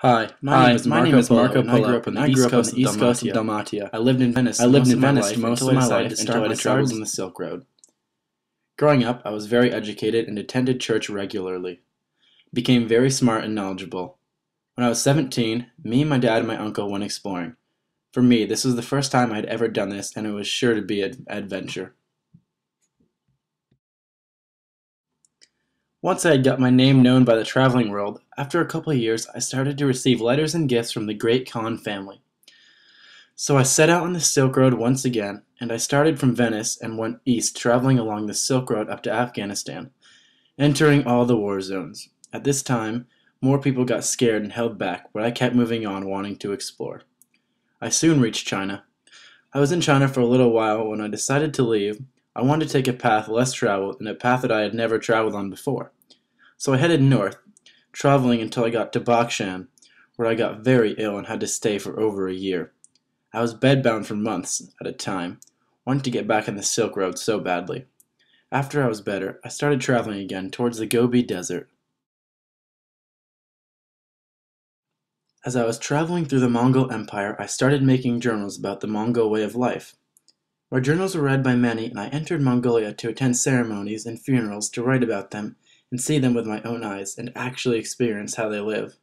Hi, Hi, my name is Marco and I Polo, grew up on and the I grew east up on coast the of east coast of Dalmatia. Dalmatia. I lived in Venice I most lived of in my Venice life most until of I my decided life to until start I my decided travels to on the Silk Road. Growing up, I was very educated and attended church regularly. Became very smart and knowledgeable. When I was 17, me, my dad, and my uncle went exploring. For me, this was the first time I had ever done this, and it was sure to be an adventure. Once I had got my name known by the traveling world, after a couple of years, I started to receive letters and gifts from the great Khan family. So I set out on the Silk Road once again, and I started from Venice and went east, traveling along the Silk Road up to Afghanistan, entering all the war zones. At this time, more people got scared and held back, but I kept moving on, wanting to explore. I soon reached China. I was in China for a little while. When I decided to leave, I wanted to take a path less traveled and a path that I had never traveled on before. So I headed north, traveling until I got to Bakshan, where I got very ill and had to stay for over a year. I was bedbound for months at a time, wanting to get back on the Silk Road so badly. After I was better, I started traveling again towards the Gobi Desert. As I was traveling through the Mongol Empire, I started making journals about the Mongol way of life. My journals were read by many, and I entered Mongolia to attend ceremonies and funerals to write about them and see them with my own eyes and actually experience how they live.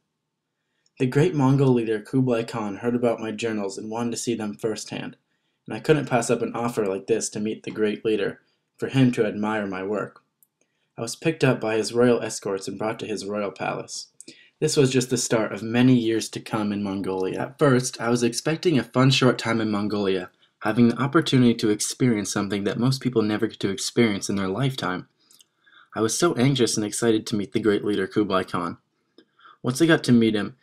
The great Mongol leader Kublai Khan heard about my journals and wanted to see them firsthand, and I couldn't pass up an offer like this to meet the great leader, for him to admire my work. I was picked up by his royal escorts and brought to his royal palace. This was just the start of many years to come in Mongolia. At first, I was expecting a fun short time in Mongolia, having the opportunity to experience something that most people never get to experience in their lifetime. I was so anxious and excited to meet the great leader Kublai Khan. Once I got to meet him,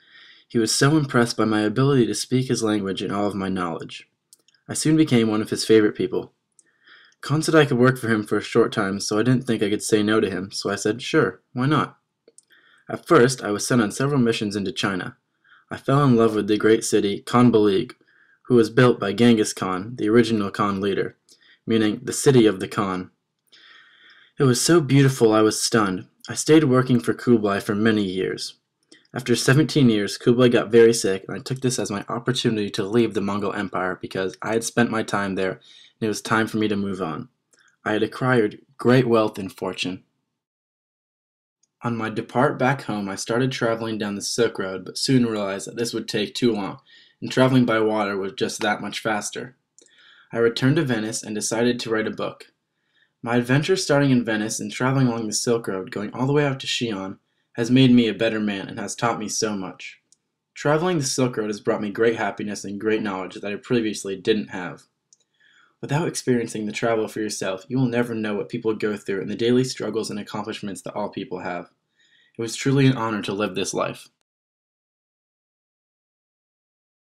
he was so impressed by my ability to speak his language and all of my knowledge. I soon became one of his favorite people. Khan said I could work for him for a short time, so I didn't think I could say no to him, so I said, sure, why not? At first, I was sent on several missions into China. I fell in love with the great city Khanbalig, who was built by Genghis Khan, the original Khan leader, meaning the city of the Khan. It was so beautiful I was stunned. I stayed working for Kublai for many years. After 17 years, Kublai got very sick, and I took this as my opportunity to leave the Mongol Empire because I had spent my time there, and it was time for me to move on. I had acquired great wealth and fortune. On my depart back home, I started traveling down the Silk Road, but soon realized that this would take too long, and traveling by water was just that much faster. I returned to Venice and decided to write a book. My adventure starting in Venice and traveling along the Silk Road, going all the way out to Xi'an, has made me a better man and has taught me so much. Traveling the Silk Road has brought me great happiness and great knowledge that I previously didn't have. Without experiencing the travel for yourself, you will never know what people go through and the daily struggles and accomplishments that all people have. It was truly an honor to live this life.